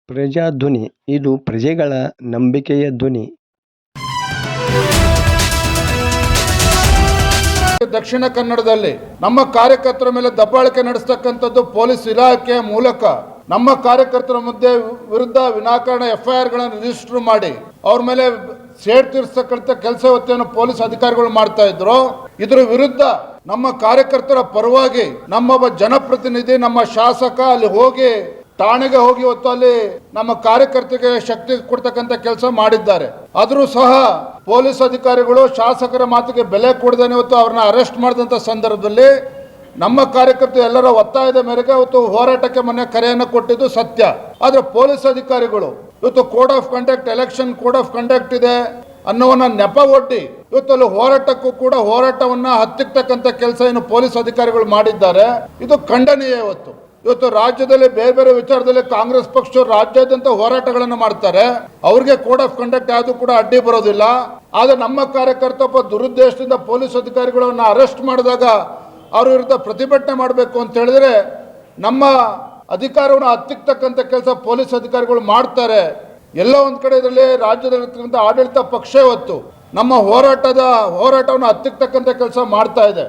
ಪ್ರಜಾಧ್ವನಿ ಇದು ಪ್ರಜೆಗಳ ನಂಬಿಕೆಯ ಧ್ವನಿ. ದಕ್ಷಿಣ ಕನ್ನಡದಲ್ಲಿ ನಮ್ಮ ಕಾರ್ಯಕರ್ತರ ಮೇಲೆ ದಬ್ಬಾಳಿಕೆ ನಡೆಸತಕ್ಕಂಥದ್ದು ಪೊಲೀಸ್ ಇಲಾಖೆಯ ಮೂಲಕ ನಮ್ಮ ಕಾರ್ಯಕರ್ತರ ವಿರುದ್ಧ ವಿನಾಕಾರಣ FIR ಗಳನ್ನು ರಿಜಿಸ್ಟರ್ ಮಾಡಿ ಅವ್ರ ಮೇಲೆ ಸೇಡ್ ತೀರಿಸತಕ್ಕಂಥ ಕೆಲಸ ಇವತ್ತೇನು ಪೊಲೀಸ್ ಅಧಿಕಾರಿಗಳು ಮಾಡ್ತಾ ಇದ್ರು. ಇದರ ವಿರುದ್ಧ ನಮ್ಮ ಕಾರ್ಯಕರ್ತರ ಪರವಾಗಿ ನಮ್ಮೊಬ್ಬ ಜನಪ್ರತಿನಿಧಿ ನಮ್ಮ ಶಾಸಕ ಅಲ್ಲಿ ಹೋಗಿ ಠಾಣೆಗೆ ಹೋಗಿ ಇವತ್ತು ಅಲ್ಲಿ ನಮ್ಮ ಕಾರ್ಯಕರ್ತರಿಗೆ ಶಕ್ತಿ ಕೊಡ್ತಕ್ಕಂಥ ಕೆಲಸ ಮಾಡಿದ್ದಾರೆ. ಆದರೂ ಸಹ ಪೊಲೀಸ್ ಅಧಿಕಾರಿಗಳು ಶಾಸಕರ ಮಾತಿಗೆ ಬೆಲೆ ಕೊಡದೇನೆ ಇವತ್ತು ಅವ್ರನ್ನ ಅರೆಸ್ಟ್ ಮಾಡಿದಂಥ ಸಂದರ್ಭದಲ್ಲಿ ನಮ್ಮ ಕಾರ್ಯಕರ್ತರು ಎಲ್ಲರ ಒತ್ತಾಯದ ಮೇರೆಗೆ ಇವತ್ತು ಹೋರಾಟಕ್ಕೆ ಮೊನ್ನೆ ಕರೆಯನ್ನು ಕೊಟ್ಟಿದ್ದು ಸತ್ಯ. ಆದರೆ ಪೊಲೀಸ್ ಅಧಿಕಾರಿಗಳು ಇವತ್ತು code of conduct, election code of conduct ಇದೆ ಅನ್ನೋವನ್ನ ನೆಪ ಒಡ್ಡಿ ಇವತ್ತು ಅಲ್ಲಿ ಹೋರಾಟಕ್ಕೂ ಕೂಡ ಹೋರಾಟವನ್ನ ಹತ್ತಿಕ್ಕತಕ್ಕಂಥ ಕೆಲಸ ಏನು ಪೊಲೀಸ್ ಅಧಿಕಾರಿಗಳು ಮಾಡಿದ್ದಾರೆ, ಇದು ಖಂಡನೀಯ. ಇವತ್ತು ರಾಜ್ಯದಲ್ಲಿ ಬೇರೆ ಬೇರೆ ವಿಚಾರದಲ್ಲಿ ಕಾಂಗ್ರೆಸ್ ಪಕ್ಷ ರಾಜ್ಯಾದ್ಯಂತ ಹೋರಾಟಗಳನ್ನು ಮಾಡ್ತಾರೆ. ಅವ್ರಿಗೆ ಕೋಡ್ ಆಫ್ ಕಂಡಕ್ಟ್ ಯಾವುದು ಕೂಡ ಅಡ್ಡಿ ಬರೋದಿಲ್ಲ. ಆದ್ರೆ ನಮ್ಮ ಕಾರ್ಯಕರ್ತ ದುರುದ್ದೇಶದಿಂದ ಪೊಲೀಸ್ ಅಧಿಕಾರಿಗಳನ್ನ ಅರೆಸ್ಟ್ ಮಾಡಿದಾಗ ಅವ್ರ ವಿರುದ್ಧ ಪ್ರತಿಭಟನೆ ಮಾಡಬೇಕು ಅಂತ ಹೇಳಿದ್ರೆ ನಮ್ಮ ಅಧಿಕಾರವನ್ನು ಹತ್ತಿಕ್ಕತಕ್ಕಂಥ ಕೆಲಸ ಪೊಲೀಸ್ ಅಧಿಕಾರಿಗಳು ಮಾಡ್ತಾರೆ. ಎಲ್ಲ ಒಂದ್ ಕಡೆ ಇದರಲ್ಲಿ ರಾಜ್ಯದಲ್ಲಿರ್ತಕ್ಕಂಥ ಆಡಳಿತ ಪಕ್ಷ ಇವತ್ತು ನಮ್ಮ ಹೋರಾಟವನ್ನು ಹತ್ತಿಕ್ಕತಕ್ಕಂಥ ಕೆಲಸ ಮಾಡ್ತಾ ಇದೆ.